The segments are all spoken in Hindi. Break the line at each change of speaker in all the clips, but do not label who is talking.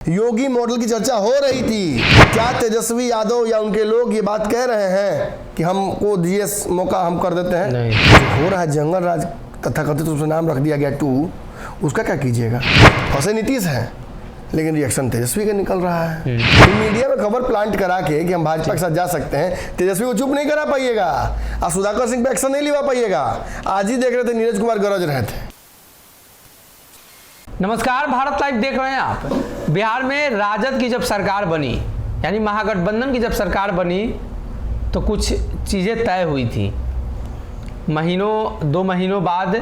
योगी मॉडल की चर्चा हो रही थी। क्या तेजस्वी यादव या उनके लोग ये बात कह रहे हैं कि हमको दिए मौका हम कर देते हैं? नहीं। हो रहा है जंगल राज, तथाकथित उसमें नाम रख दिया गया 2, उसका क्या कीजिएगा? फंसे नीतीश हैं लेकिन रिएक्शन तेजस्वी का निकल रहा है। तो मीडिया में खबर प्लांट करा के कि हम भाजपा के साथ जा सकते हैं, तेजस्वी को चुप नहीं करा पाइएगा और सुधाकर सिंह पे एक्शन नहीं लिवा पाइएगा। आज ही देख रहे थे नीरज कुमार गरज रहे थे।
नमस्कार, भारत लाइव देख रहे हैं आप। बिहार में राजद की जब सरकार बनी, यानी महागठबंधन की जब सरकार बनी, तो कुछ चीज़ें तय हुई थी। 2 महीनों बाद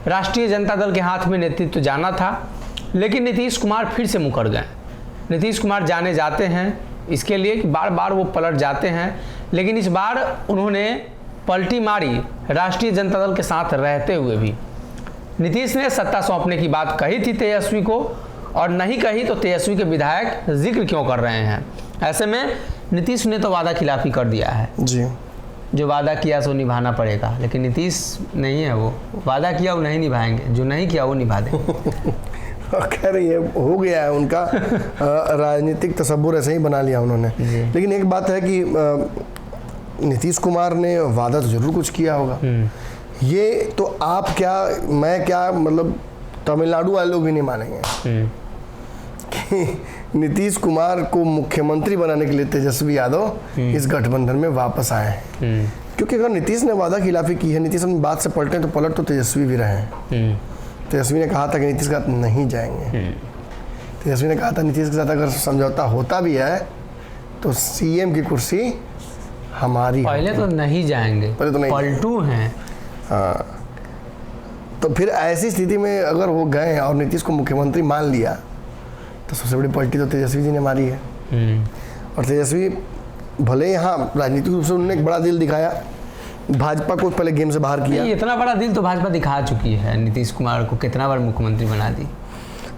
राष्ट्रीय जनता दल के हाथ में नेतृत्व जाना था, लेकिन नीतीश कुमार फिर से मुकर गए। नीतीश कुमार जाने जाते हैं इसके लिए कि बार बार वो पलट जाते हैं, लेकिन इस बार उन्होंने पलटी मारी राष्ट्रीय जनता दल के साथ रहते हुए भी। नीतीश ने सत्ता सौंपने की बात कही थी तेजस्वी को, और नहीं कही तो तेजस्वी के विधायक जिक्र क्यों कर रहे हैं? ऐसे में नीतीश ने तो वादा खिलाफी कर दिया है
जी।
जो वादा किया सो निभाना पड़ेगा, लेकिन नीतीश नहीं है, वो वादा किया वो नहीं निभाएंगे, जो नहीं किया वो निभा देंगे।
खैर ये हो गया है उनका राजनीतिक तसव्वुर ऐसे ही बना लिया उन्होंने। लेकिन एक बात है कि नीतीश कुमार ने वादा तो जरूर कुछ किया होगा। ये तो आप क्या मैं क्या, मतलब तमिलनाडु वाले लोग भी नहीं मानेंगे कि नीतीश कुमार को मुख्यमंत्री बनाने के लिए तेजस्वी यादव इस गठबंधन में वापस आए हैं। क्योंकि अगर नीतीश ने वादा खिलाफी की है, नीतीश अपनी बात से पलटे तो पलट तो तेजस्वी भी रहे हैं। तेजस्वी ने कहा था कि नीतीश के साथ नहीं जाएंगे। तेजस्वी ने कहा था नीतीश के साथ अगर समझौता होता भी है तो सीएम की कुर्सी हमारी।
पहले तो नहीं जाएंगे,
पहले तो नहीं,
पलटू हैं।
हाँ, तो फिर ऐसी स्थिति में अगर वो गए और नीतीश को मुख्यमंत्री मान लिया तो सबसे बड़ी पलटी तो तेजस्वी जी ने मारी है। और तेजस्वी भले यहाँ राजनीतिक रूप से उन्होंने एक बड़ा दिल दिखाया, भाजपा को पहले गेम से बाहर किया।
इतना बड़ा दिल तो भाजपा दिखा चुकी है, नीतीश कुमार को कितना बार मुख्यमंत्री बना दी।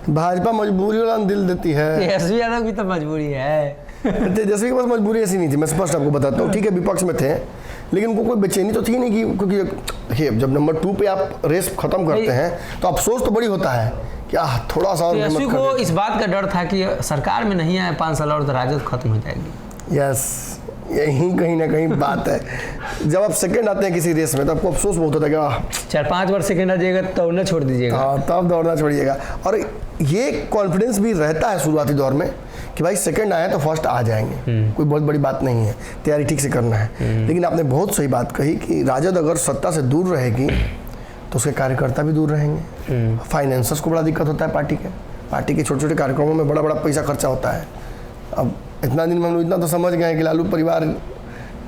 भाजपा मजबूरी वाला दिल देती है।
तेजस्वी यादव की तो मजबूरी है।
तेजस्वी के पास मजबूरी ऐसी नहीं थी, मैं स्पष्ट आपको बताता हूँ। ठीक है, विपक्ष में थे, लेकिन उनको कोई बेचैनी तो थी नहीं कि, क्योंकि जब नंबर 2 पे आप रेस खत्म करते हैं तो अफसोस तो बड़ी होता है कि थोड़ा सा और
तेजस्वी को इस बात का डर था कि सरकार में नहीं आए 5 साल और तो राजद खत्म हो जाएगी।
यस, यही कहीं ना कहीं बात है। जब आप सेकंड आते हैं किसी रेस में तो आपको अफसोस बहुत होता है कि
4-5 बार सेकंड आ जाएगा तो दौड़ना छोड़ दीजिएगा।
हाँ, तब दौड़ना छोड़िएगा। और ये कॉन्फिडेंस भी रहता है शुरुआती दौर में कि भाई सेकंड आए तो फर्स्ट आ जाएंगे, कोई बहुत बड़ी बात नहीं है, तैयारी ठीक से करना है। लेकिन आपने बहुत सही बात कही कि राजद अगर सत्ता से दूर रहेगी तो उसके कार्यकर्ता भी दूर रहेंगे। फाइनेंसर्स को बड़ा दिक्कत होता है पार्टी के छोटे छोटे कार्यक्रमों में बड़ा पैसा खर्चा होता है। अब इतना दिन में हम लोग इतना तो समझ गए कि लालू परिवार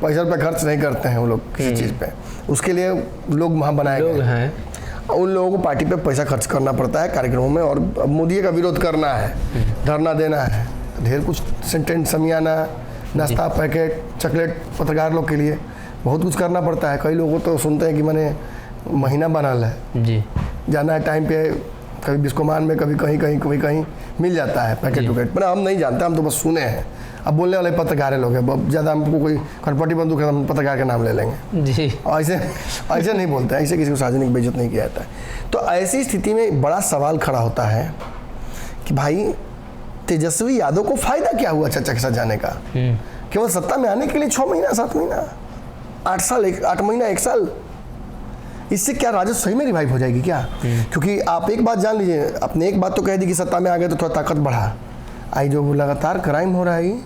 पैसा रुपये खर्च नहीं करते हैं वो लोग किसी चीज़ पे, उसके लिए लोग वहाँ बनाए गए हैं। उन लोगों को पार्टी पे पैसा खर्च करना पड़ता है कार्यक्रमों में, और अब मोदी का विरोध करना है, धरना देना है, ढेर कुछ सेंटेंट, समियाना, नाश्ता पैकेट, चॉकलेट पत्रकार लोग के लिए बहुत कुछ करना पड़ता है। कई लोगों तो सुनते हैं कि मैंने महीना बना है जी, जाना है टाइम पे, कभी बिस्कोमान में, कभी कहीं मिल जाता है पैकेट वैकेट। पर हम नहीं जानते, हम तो बस सुने हैं। अब बोलने वाले पत्रकार लोग हैं, बहुत ज़्यादा हमको कोई खटपटी बंदूक है हम पत्रकार का नाम ले लेंगे जी। और ऐसे नहीं बोलते हैं, ऐसे किसी को सार्वजनिक बेइज्जत नहीं किया जाता है। तो ऐसी स्थिति में बड़ा सवाल खड़ा होता है कि भाई तेजस्वी यादव को फायदा क्या हुआ चाचा के साथ जाने का? केवल सत्ता में आने के लिए 6 महीना, 7 महीना, 8 साल, 8 महीना, 1 साल, इससे क्या राजद सही में रिवाइव हो जाएगी क्या? क्योंकि आप एक बात जान लीजिए, आपने एक बात तो कह दी कि सत्ता में आ गए तो थोड़ा ताकत बढ़ा। आई जो लगातार क्राइम हो रहा है,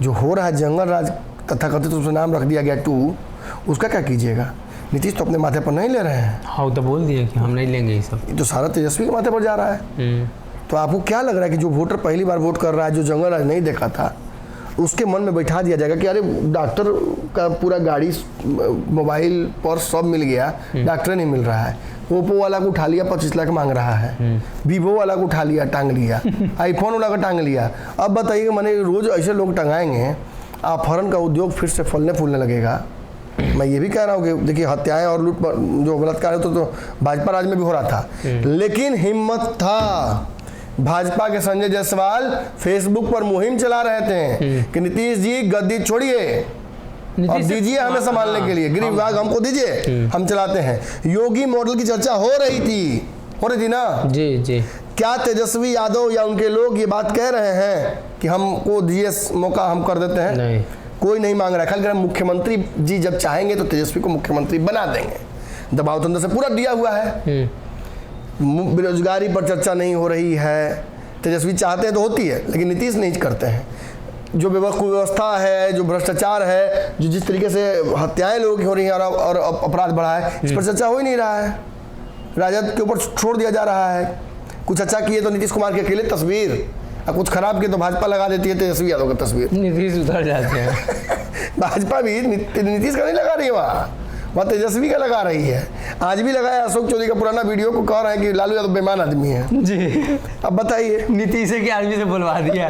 जो हो रहा है जंगल राज, तथाकथित उसमें नाम रख दिया गया 2, उसका क्या कीजिएगा? नीतीश तो अपने माथे पर नहीं ले रहे हैं।
हाँ, तो बोल दिए कि हम नहीं लेंगे ये सब।
ये तो सारा तेजस्वी के माथे पर जा रहा है। तो आपको क्या लग रहा है कि जो वोटर पहली बार वोट कर रहा है, जो जंगल राज नहीं देखा था, उसके मन में बैठा दिया जाएगा कि अरे डॉक्टर का पूरा गाड़ी, मोबाइल, पर्स सब मिल गया, डॉक्टर नहीं मिल रहा है। ओप्पो वाला को उठा लिया, 25 लाख मांग रहा है। वीवो वाला को उठा लिया, टांग लिया। आईफोन वाला का टांग लिया। अब बताइए कि मैंने रोज ऐसे लोग टंगाएंगे, अपहरण का उद्योग फिर से फलने फूलने लगेगा। मैं ये भी कह रहा हूँ कि देखिए हत्याएं और लूट जो बलात्कार है तो भाजपा राज में भी हो रहा था, लेकिन हिम्मत था। भाजपा के संजय जायसवाल फेसबुक पर मुहिम चला रहे थे कि नीतीश जी गद्दी छोड़िए, अब दीजिए हमें संभालने के लिए, गृह विभाग हमको दीजिए, हम चलाते हैं। योगी मॉडल की चर्चा हो रही थी ना
जी जी।
क्या तेजस्वी यादव या उनके लोग ये बात कह रहे हैं कि हमको दिए मौका हम कर देते हैं?
नहीं,
कोई नहीं मांग रहा है। खाली मुख्यमंत्री जी जब चाहेंगे तो तेजस्वी को मुख्यमंत्री बना देंगे। दबाव तंत्र से पूरा दिया हुआ है। बेरोजगारी पर चर्चा नहीं हो रही है। तेजस्वी चाहते हैं तो होती है, लेकिन नीतीश नहीं करते हैं। जो व्यवस्था है, जो भ्रष्टाचार है, जो जिस तरीके से हत्याएं लोगों की हो रही हैं और अपराध बढ़ा है, इस पर चर्चा हो ही नहीं रहा है। राजद के ऊपर छोड़ दिया जा रहा है। कुछ अच्छा किए तो नीतीश कुमार की अकेले तस्वीर, और कुछ खराब किए तो भाजपा लगा देती है तेजस्वी यादव की तस्वीर।
नीतीश उधर जाते हैं।
भाजपा भी नीतीश का नहीं लगा रही है, वहाँ तेजस्वी का लगा रही है। आज भी लगाया अशोक चौधरी का पुराना वीडियो को, कह रहे हैं कि लालू यादव बेईमान आदमी है
जी।
अब बताइए,
नीतीश के आदमी से बुलवा दिया।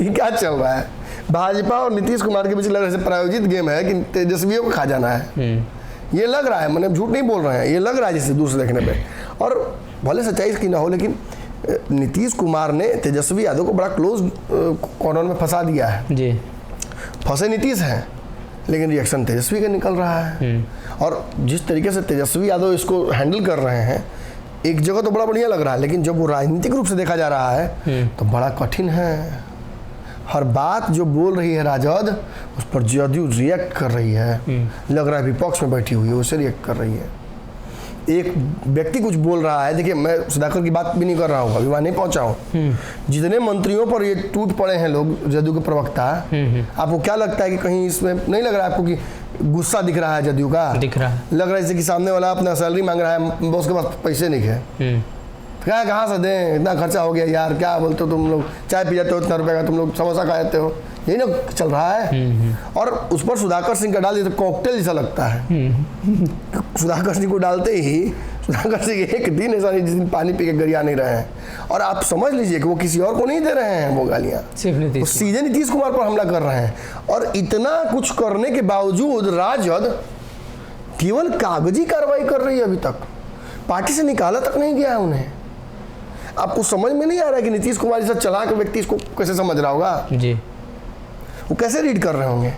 ये क्या चल रहा है? भाजपा और नीतीश कुमार के बीच लग रहा है प्रायोजित गेम है कि तेजस्वियों को खा जाना है। ये लग रहा है, मैंने झूठ नहीं बोल रहे हैं, ये लग रहा है जैसे दूर से देखने पे। और भले सच्चाई की ना हो, लेकिन नीतीश कुमार ने तेजस्वी यादव को बड़ा क्लोज कॉर्नर में फंसा दिया है
जी।
फंसे नीतीश हैं, लेकिन रिएक्शन तेजस्वी का निकल रहा है। और जिस तरीके से तेजस्वी यादव इसको हैंडल कर रहे हैं, एक जगह तो बड़ा बढ़िया लग रहा है, लेकिन जब वो राजनीतिक रूप से देखा जा रहा है तो बड़ा कठिन है। हर बात जो बोल रही है राजद, उस पर जदयू रिएक्ट कर रही है। लग रहा है विपक्ष में बैठी हुई है, उसे रिएक्ट कर रही है। एक व्यक्ति कुछ बोल रहा है, देखिए मैं सुधाकर की बात भी नहीं कर रहा हूँ, अभी वहाँ नहीं पहुँचा हूँ। जितने मंत्रियों पर ये टूट पड़े हैं लोग, जदयू के प्रवक्ता, आपको क्या लगता है कि कहीं इसमें नहीं लग रहा है आपको कि गुस्सा दिख रहा है जदयू का?
दिख रहा है।
लग रहा है जैसे कि सामने वाला अपना सैलरी मांग रहा है, उसके पास पैसे नहीं है। क्या कहाँ से दें, इतना खर्चा हो गया यार, क्या बोलते हो तुम लोग, चाय पी जाते हो इतना रुपए का, तुम लोग समोसा खा जाते हो, यही ना चल रहा है। और उस पर सुधाकर सिंह का डाल दिया तो कॉकटेल जैसा लगता है। सुधाकर सिंह को डालते ही सुधाकर सिंह एक दिन ऐसा नहीं जिस दिन पानी पी के गरिया नहीं रहे हैं। और आप समझ लीजिए कि वो किसी और को नहीं दे रहे हैं वो गालियाँ,
सिर्फ
सीधे नीतीश कुमार पर हमला कर रहे हैं। और इतना कुछ करने के बावजूद राजद केवल कागजी कार्रवाई कर रही है। अभी तक पार्टी से निकाला तक नहीं गया है उन्हें। आपको समझ में नहीं आ रहा है कि नीतीश कुमार जैसा चालाक व्यक्ति इसको कैसे समझ रहा होगा
जी।
वो कैसे रीड कर रहे होंगे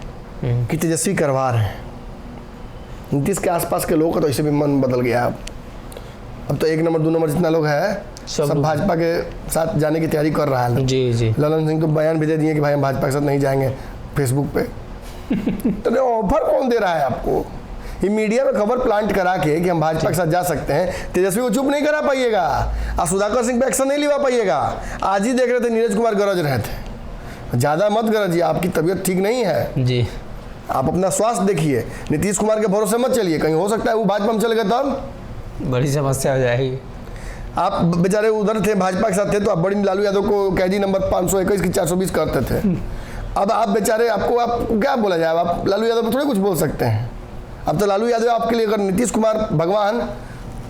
कि तेजस्वी करवा रहे हैं। नीतीश के आसपास के लोगों का तो ऐसे भी मन बदल गया। अब तो 1 नंबर 2 नंबर जितना लोग है सब भाजपा के साथ जाने की तैयारी कर रहा है।
जी जी।
ललन सिंह तो बयान भी दे दिए कि भाई हम भाजपा के साथ नहीं जाएंगे फेसबुक पे। तो ऑफर कौन दे रहा है आपको? ये मीडिया में खबर प्लांट करा के कि हम भाजपा के साथ जा सकते हैं, तेजस्वी को चुप नहीं करा पाइएगा और सुधाकर सिंह पे एक्शन नहीं लिवा पाइएगा। आज ही देख रहे थे नीरज कुमार गरज रहे थे, ज़्यादा मत गरजिए, आपकी तबीयत ठीक नहीं है
जी।
आप अपना स्वास्थ्य देखिए, नीतीश कुमार के भरोसे मत चलिए, कहीं हो सकता है वो भाजपा में चले गए तब
बड़ी समस्या हो जाएगी।
आप बेचारे उधर थे, भाजपा के साथ थे, तो आप बड़ी लालू यादव को कैदी नंबर 521 की 420 करते थे। अब आप बेचारे आपको क्या बोला जाए, आप लालू यादव पर थोड़ी कुछ बोल सकते हैं। अब तो लालू यादव आपके लिए, अगर नीतीश कुमार भगवान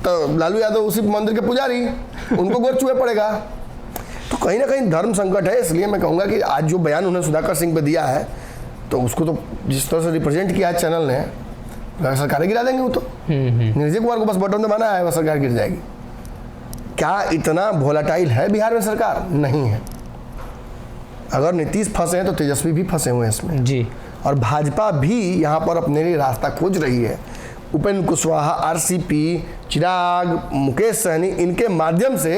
तो लालू यादव उसी मंदिर के पुजारी, उनको गोर चूहे पड़ेगा। तो कहीं ना कहीं धर्म संकट है। इसलिए मैं कहूँगा कि आज जो बयान उन्होंने सुधाकर सिंह पे दिया है, तो उसको तो जिस तरह से रिप्रेजेंट किया है चैनल ने, सरकारें गिरा देंगे वो तो। नीरज कुमार को बस बटन दबाना है, वह सरकार गिर जाएगी। क्या इतना वोलाटाइल है बिहार में सरकार? नहीं है। अगर नीतीश फंसे हैं तो तेजस्वी भी फंसे हुए हैं इसमें
जी।
और भाजपा भी यहाँ पर अपने लिए रास्ता खोज रही है। उपेंद्र कुशवाहा, आरसीपी, चिराग, मुकेश सहनी, इनके माध्यम से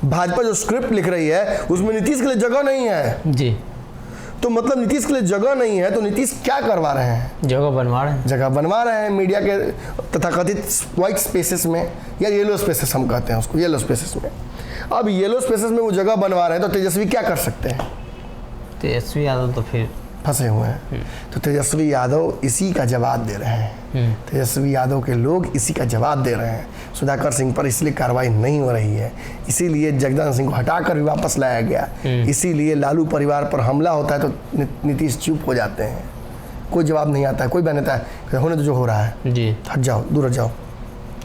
भाजपा जो स्क्रिप्ट लिख रही है उसमें नीतीश के लिए जगह नहीं है
जी।
तो मतलब नीतीश के लिए जगह नहीं है तो नीतीश क्या करवा रहे हैं?
जगह बनवा रहे हैं।
जगह बनवा रहे हैं मीडिया के तथाकथित व्हाइट स्पेसेस में, या येलो स्पेसेस हम कहते हैं उसको, येलो स्पेसेस में। अब येलो स्पेसेस में वो जगह बनवा रहे हैं तो तेजस्वी क्या कर सकते हैं?
तेजस्वी यादव तो फिर
फंसे हुए हैं। तो तेजस्वी यादव इसी का जवाब दे रहे हैं। तेजस्वी यादव के लोग इसी का जवाब दे रहे हैं। सुधाकर सिंह पर इसलिए कार्रवाई नहीं हो रही है, इसीलिए जगदानंद सिंह को हटाकर भी वापस लाया गया, इसीलिए लालू परिवार पर हमला होता है तो नीतीश चुप हो जाते हैं, कोई जवाब नहीं आता है, कोई बयान आता है होने तो जो हो रहा है
जी,
हट जाओ, दूर हट जाओ,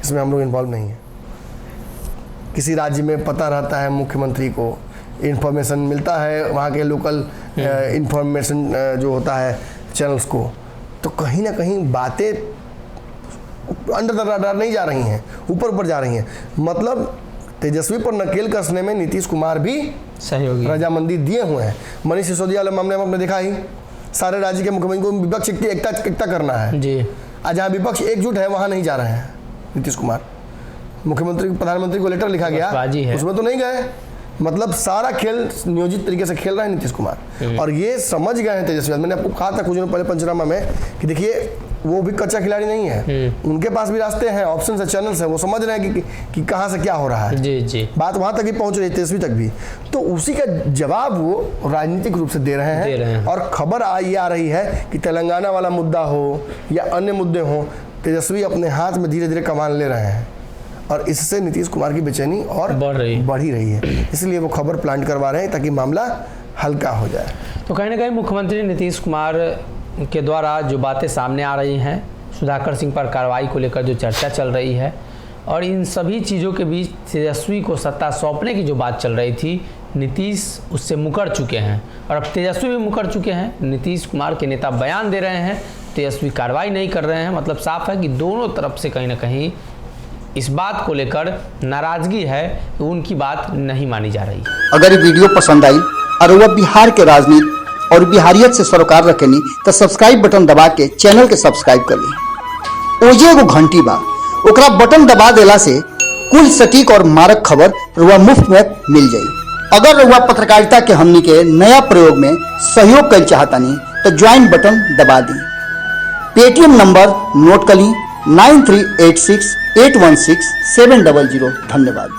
इसमें हम लोग इन्वॉल्व नहीं है। किसी राज्य में पता रहता है मुख्यमंत्री को, इन्फॉर्मेशन मिलता है वहाँ के लोकल इन्फॉर्मेशन जो होता है चैनल्स को, तो कहीं ना कहीं बातें अंडर द रडार नहीं जा रही हैं, ऊपर ऊपर जा रही हैं। मतलब तेजस्वी पर नकेल कसने में नीतीश कुमार भी
सहयोगी
रजामंदी दिए हुए हैं। मनीष सिसोदिया वाले मामले में आपने देखा ही, सारे राज्य के मुख्यमंत्री को विपक्ष की एकता करना है
जी।
आज जहाँ विपक्ष एकजुट है वहाँ नहीं जा रहे हैं नीतीश कुमार। मुख्यमंत्री प्रधानमंत्री को लेटर लिखा गया,
बसबाजी है।
उसमें तो नहीं गए। मतलब सारा खेल नियोजित तरीके से खेल रहे हैं नीतीश कुमार, और ये समझ गए हैं तेजस्वी। मैंने आपको कहा था कुछ दिनों पहले पंचनामा में कि देखिए वो भी कच्चा खिलाड़ी नहीं है, उनके पास भी रास्ते हैं, ऑप्शन है, चैनल्स है, वो समझ रहे हैं कि कहाँ से क्या हो रहा है।
जी जी,
बात वहां तक ही पहुंच रही है, तेजस्वी तक भी। तो उसी का जवाब वो राजनीतिक रूप से दे रहे हैं। और खबर ये आ रही है कि तेलंगाना वाला मुद्दा हो या अन्य मुद्दे हो, तेजस्वी अपने हाथ में धीरे धीरे कमान ले रहे हैं, और इससे नीतीश कुमार की बेचैनी और बढ़ ही रही है। इसलिए वो खबर प्लांट करवा रहे हैं ताकि मामला हल्का हो जाए।
तो कहीं ना कहीं मुख्यमंत्री नीतीश कुमार के द्वारा जो बातें सामने आ रही हैं, सुधाकर सिंह पर कार्रवाई को लेकर जो चर्चा चल रही है, और इन सभी चीज़ों के बीच तेजस्वी को सत्ता सौंपने की जो बात चल रही थी, नीतीश उससे मुकर चुके हैं और अब तेजस्वी भी मुकर चुके हैं। नीतीश कुमार के नेता बयान दे रहे हैं, तेजस्वी कार्रवाई नहीं कर रहे हैं। मतलब साफ है कि दोनों तरफ से कहीं ना कहीं इस बात को लेकर नाराजगी है कि उनकी बात नहीं मानी जा रही।
अगर ये वीडियो पसंद आई और वह बिहार के राजनीति और बिहारियत से सरोकार रखेनी तो सब्सक्राइब बटन दबा के चैनल के सब्सक्राइब कर ली। ओजे एगो घंटी बा, ओकरा बटन दबा देला से कुल सटीक और मारक खबर रुआ मुफ्त में मिल जाई। अगर रुआ पत्रकारिता के हमनी के नया प्रयोग में सहयोग कर चाहतानी तो ज्वाइन बटन दबा दी। पेटीएम नंबर नोट कर ली 9386816700। धन्यवाद।